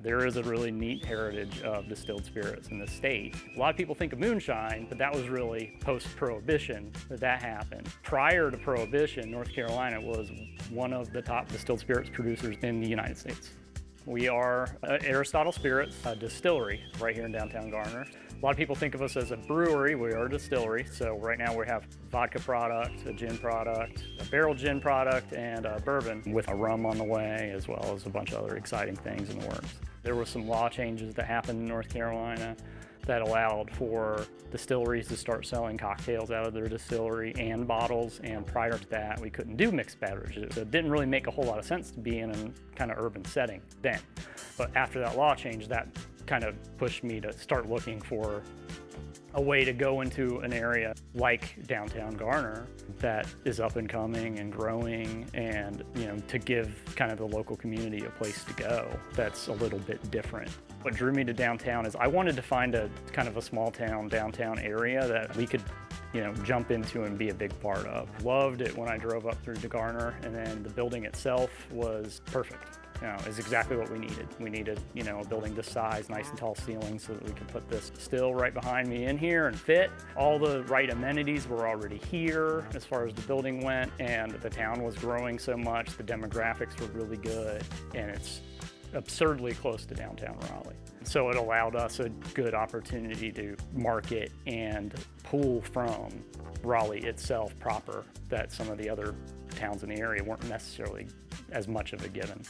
There is a really neat heritage of distilled spirits in the state. A lot of people think of moonshine, but that was really post-Prohibition that happened. Prior to Prohibition, North Carolina was one of the top distilled spirits producers in the United States. We are Aristotle Spirits, a distillery right here in downtown Garner. A lot of people think of us as a brewery. We are a distillery. So right now we have vodka product, a gin product, a barrel gin product, and a bourbon with a rum on the way, as well as a bunch of other exciting things in the works. There were some law changes that happened in North Carolina that allowed for distilleries to start selling cocktails out of their distillery and bottles, and prior to that we couldn't do mixed beverages. So it didn't really make a whole lot of sense to be in a kind of urban setting then. But after that law change, that kind of pushed me to start looking for a way to go into an area like downtown Garner that is up and coming and growing, and to give kind of the local community a place to go that's a little bit different. What drew me to downtown is I wanted to find a kind of a small town downtown area that we could jump into and be a big part of. Loved it when I drove up through to Garner, and then the building itself was perfect. Is exactly what we needed. We needed, a building this size, nice and tall ceilings, so that we could put this still right behind me in here and fit. All the right amenities were already here as far as the building went, and the town was growing so much, the demographics were really good, and it's absurdly close to downtown Raleigh. So it allowed us a good opportunity to market and pull from Raleigh itself proper that some of the other towns in the area weren't necessarily as much of a given.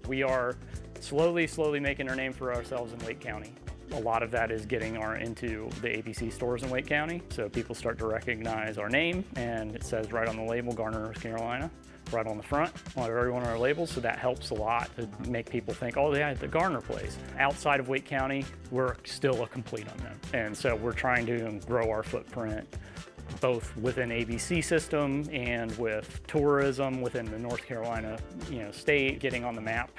We are slowly making our name for ourselves in Wake County. A lot of that is getting into the ABC stores in Wake County, so people start to recognize our name, and it says right on the label, Garner, North Carolina, right on the front on every one of our labels, so that helps a lot to make people think, oh yeah, the Garner place. Outside of Wake County, we're still a complete unknown, and so we're trying to grow our footprint both within ABC system and with tourism within the North Carolina state, getting on the map.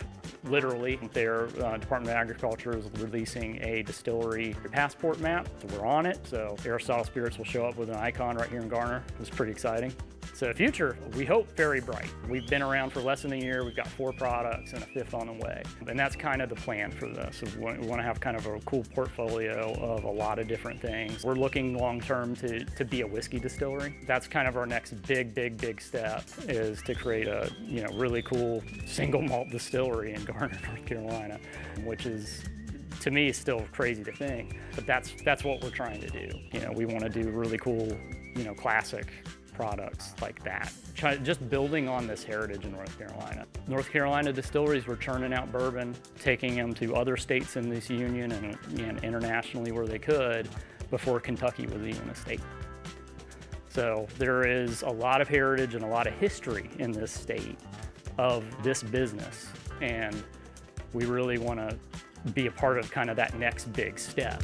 Literally, their Department of Agriculture is releasing a distillery passport map, so we're on it. So Aristotle Spirits will show up with an icon right here in Garner. It was pretty exciting. So the future, we hope, very bright. We've been around for less than a year. We've got 4 products and a 5th on the way. And that's kind of the plan for this. We want to have kind of a cool portfolio of a lot of different things. We're looking long-term to be a whiskey distillery. That's kind of our next big step, is to create a really cool single malt distillery in Garner, North Carolina, which is, to me, still crazy to think. But that's what we're trying to do. We want to do really cool, classic products like that. Just building on this heritage in North Carolina. North Carolina distilleries were churning out bourbon, taking them to other states in this union and internationally where they could, before Kentucky was even a state. So there is a lot of heritage and a lot of history in this state of this business, and we really want to be a part of kind of that next big step.